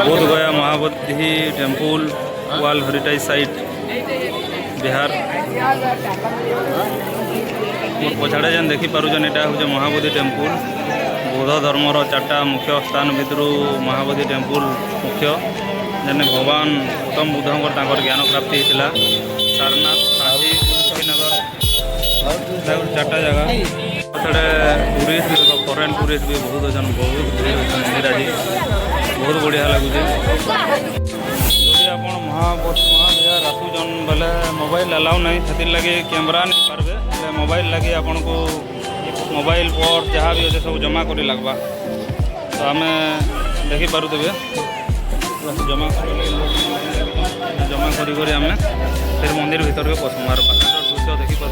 Bodhgaya Mahabodhi temple world heritage site Bihar मोर पछाड़े जेन देखिपुन यहाँ हूँ महाबोधि टेम्पल बौद्ध धर्मर चार्टा मुख्य स्थान भितर महाबोधि टेम्पल मुख्य जेने भगवान गौतम बुद्धंकर ज्ञान प्राप्ति होता सारनाथ सांची श्रीनगर चार्टा जगह पछाड़े टूरिस्ट फरेन टूरिस्ट भी बहुत अच्छा बहुत भीड़ मंदिर आज बहुत बढ़िया लगुच जदि आप महाविहार आसुचन बोले मोबाइल अलाउ नहीं से लगे कैमरा नहीं पार्बे मोबाइल लगे आपन को मोबाइल पर जहाँ भी अच्छे सब जमा कर लगवा तो आम देखिपे जमा कर आम फिर मंदिर भीतर के पसमार दृश्य देखिपे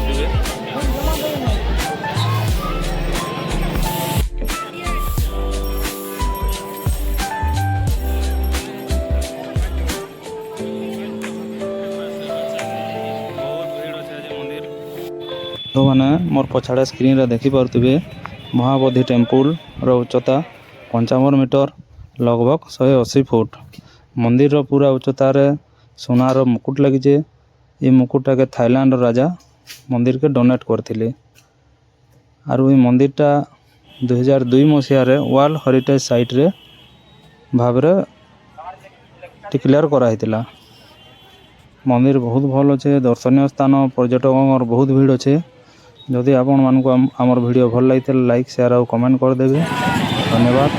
तो मैंने मोर पछाड़ा स्क्रीन रे देखी पारे महाबोधि टेम्पल रो उच्चता 55 मीटर लगभग 180 फुट मंदिर रो पूरा उच्चतार सोनार मुकुट लगी ये मुकुटा के थाईलैंड राजा मंदिर के डोनेट करथिले आर ये मंदिरटा 2002 मसीह वर्ल्ड हेरिटेज साइट रे भावरे डिक्लेयर कराइतिला। मंदिर बहुत भल अच्छे दर्शनीय स्थान पर्यटक बहुत भीड़ अच्छे जदि आपण मानक आमर वीडियो भल लगी लाइक शेयर और कमेंट करदेवे धन्यवाद।